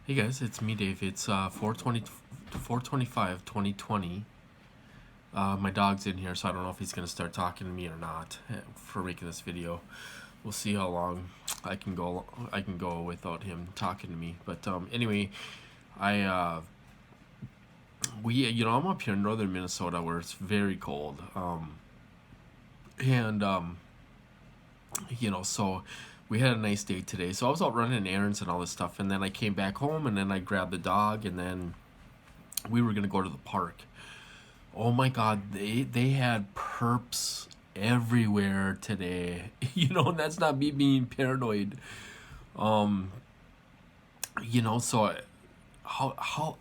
Hey guys, it's me, Dave. It's 425 2020. My dog's in here, so I don't know if he's going to start talking to me or not for making this video. We'll see how long I can go without him talking to me. But anyway, I I'm up here in northern Minnesota where it's very cold. And so we had a nice day today. So I was out running errands and all this stuff, and then I came back home, and then I grabbed the dog, and then we were gonna go to the park. Oh my God, they had perps everywhere today. And that's not me being paranoid. Um, so how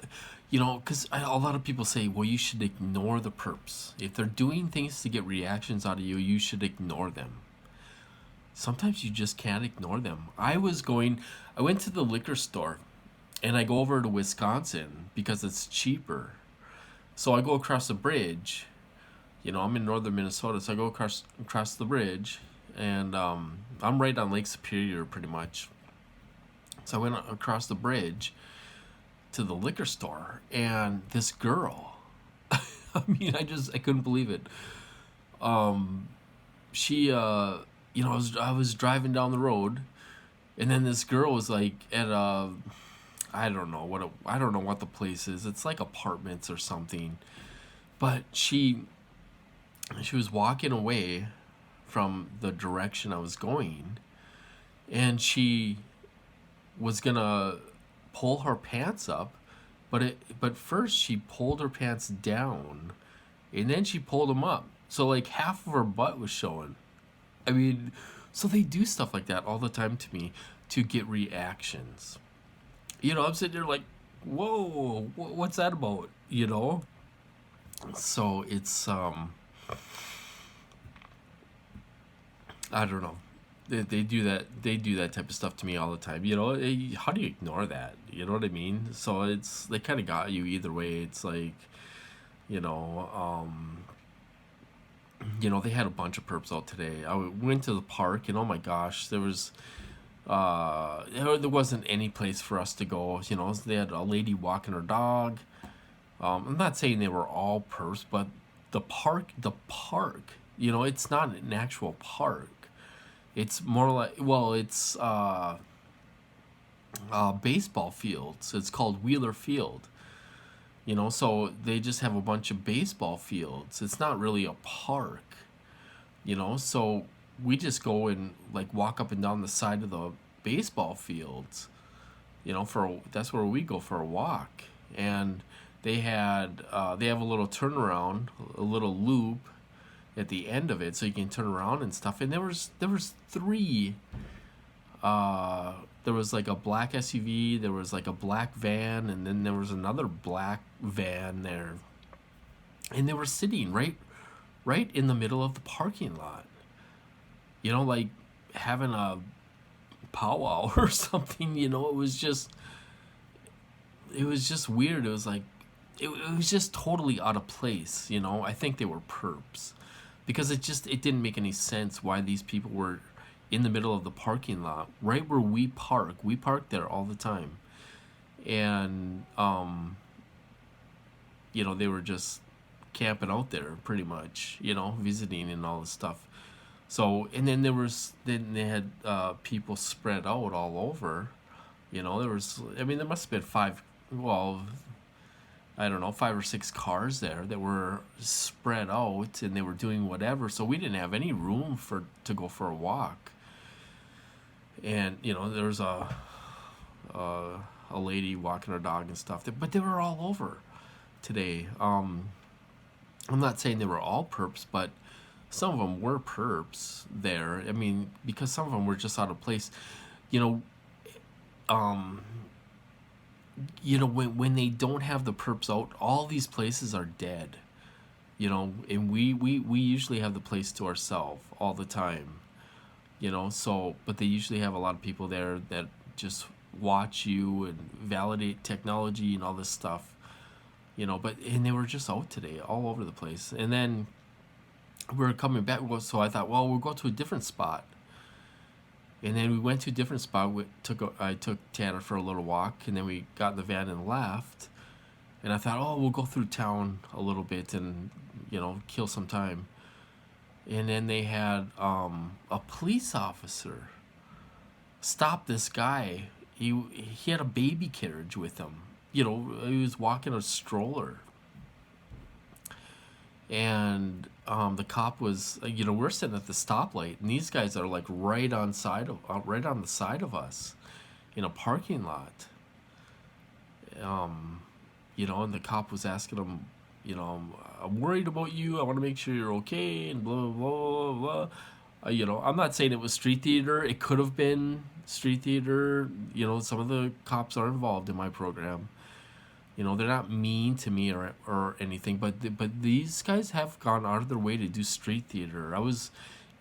because a lot of people say, well, you should ignore the perps. If they're doing things to get reactions out of you, you should ignore them. Sometimes you just can't ignore them. I went to the liquor store, and I go over to Wisconsin because it's cheaper. So I go across the bridge. I'm in northern Minnesota, so I go across the bridge, and I'm right on Lake Superior, pretty much. So I went across the bridge to the liquor store, and this girl. I couldn't believe it. She, I was driving down the road, and then this girl was like at a, I don't know what the place is. It's like apartments or something, but she was walking away from the direction I was going, and she was gonna pull her pants up, but first she pulled her pants down, and then she pulled them up. So like half of her butt was showing. I mean, so they do stuff like that all the time to me to get reactions. I'm sitting there like, whoa, what's that about? So it's I don't know. They do that. They do that type of stuff to me all the time. How do you ignore that? You know what I mean? So they kind of got you either way. It's like, you know, um, they had a bunch of perps out today. I went to the park, and oh my gosh, there wasn't any place for us to go. They had a lady walking her dog. I'm not saying they were all perps, but the park, it's not an actual park. It's more like, well, it's baseball fields. It's called Wheeler Field. So they just have a bunch of baseball fields. It's not really a park. So we just go and like walk up and down the side of the baseball fields. That's where we go for a walk. And they have a little turnaround, a little loop at the end of it, so you can turn around and stuff. And there was three. There was like a black SUV, there was like a black van, and then there was another black van there, and they were sitting right in the middle of the parking lot. Like having a powwow or something. It was just weird. It was like it was just totally out of place. I think they were perps because it didn't make any sense why these people were in the middle of the parking lot right where we park. We park there all the time, and they were just camping out there pretty much, visiting and all this stuff. So, and then they had people spread out all over. There must have been well, I don't know, 5 or 6 cars there that were spread out, and they were doing whatever. So we didn't have any room to go for a walk. And there was a lady walking her dog and stuff. But they were all over today. I'm not saying they were all perps, but some of them were perps there. I mean, because some of them were just out of place. You know, um, when they don't have the perps out, all these places are dead. And we usually have the place to ourselves all the time. So but they usually have a lot of people there that just watch you and validate technology and all this stuff. And they were just out today all over the place. And then we were coming back, so I thought, well, we'll go to a different spot. And then we went to a different spot. I took Tanner for a little walk, and then we got in the van and left. And I thought, oh, we'll go through town a little bit and, kill some time. And then they had a police officer stop this guy. He had a baby carriage with him. He was walking a stroller. And the cop was, we're sitting at the stoplight, and these guys are like right on the side of us, in a parking lot. And the cop was asking him, I'm worried about you. I want to make sure you're okay, and blah blah blah blah. I'm not saying it was street theater. It could have been street theater. Some of the cops are involved in my program. They're not mean to me or anything, but these guys have gone out of their way to do street theater. I was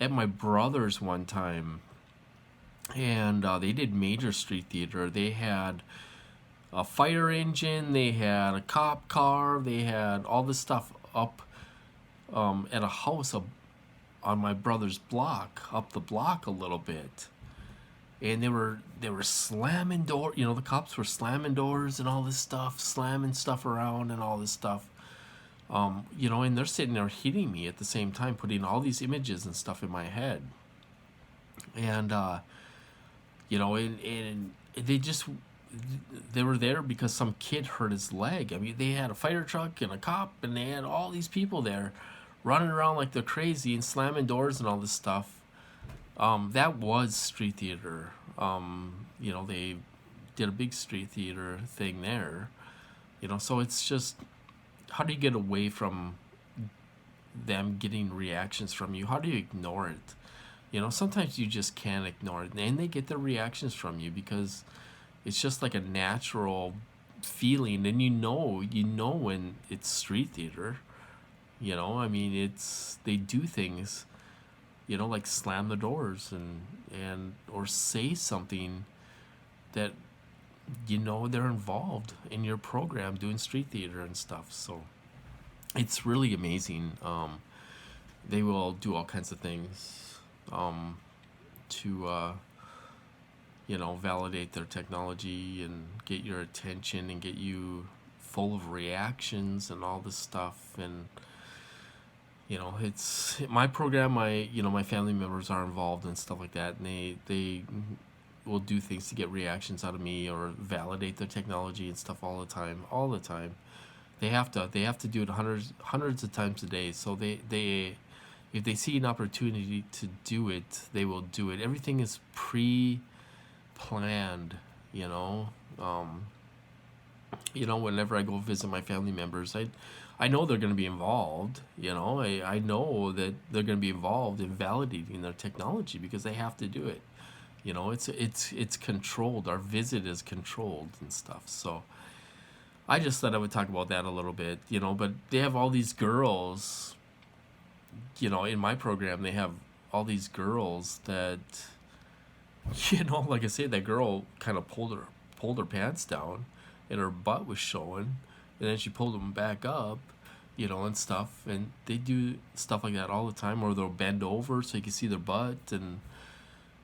at my brother's one time, and they did major street theater. They had a fire engine, they had a cop car, they had all this stuff up at a house on my brother's block, up the block a little bit. And they were slamming doors. The cops were slamming doors and all this stuff, slamming stuff around and all this stuff. And they're sitting there hitting me at the same time, putting all these images and stuff in my head. And and they were there because some kid hurt his leg. I mean, they had a fire truck and a cop, and they had all these people there running around like they're crazy and slamming doors and all this stuff. That was street theater. They did a big street theater thing there. So it's just, how do you get away from them getting reactions from you? How do you ignore it? Sometimes you just can't ignore it. And they get their reactions from you because it's just like a natural feeling. And when it's street theater. I mean, they do things, like slam the doors and or say something that they're involved in your program doing street theater and stuff. So it's really amazing. They will do all kinds of things to validate their technology and get your attention and get you full of reactions and all this stuff. And it's my program. My family members are involved and stuff like that, and they will do things to get reactions out of me or validate their technology and stuff all the time. They have to do it hundreds of times a day. So they if they see an opportunity to do it, they will do it. Everything is pre-planned. Whenever I go visit my family members, I know they're going to be involved. I know that they're going to be involved in validating their technology because they have to do it. It's controlled. Our visit is controlled and stuff. So I just thought I would talk about that a little bit. But they have all these girls. In my program, they have all these girls that, like I said, that girl kind of pulled her pants down, and her butt was showing, and then she pulled them back up, and stuff. And they do stuff like that all the time, or they'll bend over so you can see their butt. And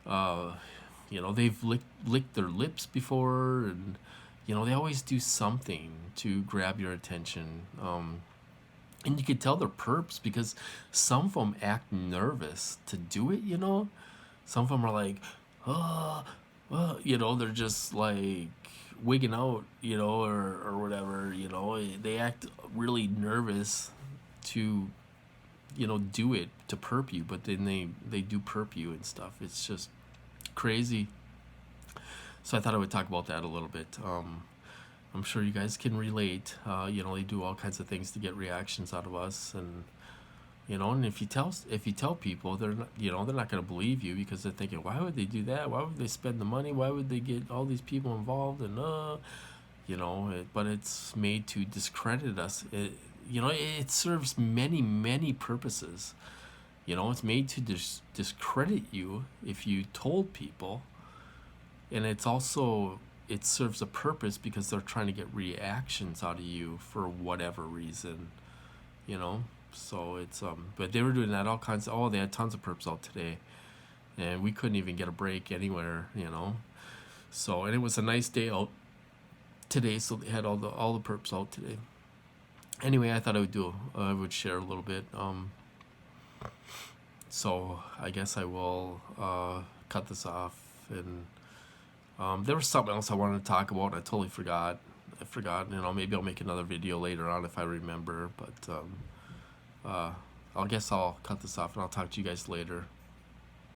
they've licked their lips before, and they always do something to grab your attention. And you can tell they're perps because some of them act nervous to do it. Some of them are like, they're just like wigging out, or whatever. They act really nervous to do it, to perp you, but then they do perp you and stuff. It's just crazy. So I thought I would talk about that a little bit. I'm sure you guys can relate. They do all kinds of things to get reactions out of us, and and if you tell people, they're not, they're not going to believe you because they're thinking, why would they do that? Why would they spend the money? Why would they get all these people involved? And but it's made to discredit us. It serves many purposes. It's made to discredit you if you told people, and it serves a purpose because they're trying to get reactions out of you for whatever reason. So it's but they were doing that all kinds of, they had tons of perps out today. and we couldn't even get a break anywhere, So, and it was a nice day out today, so they had all the perps out today. Anyway, I thought I would share a little bit. So I guess I will cut this off. And there was something else I wanted to talk about, and I totally forgot. Maybe I'll make another video later on if I remember. But I guess I'll cut this off, and I'll talk to you guys later.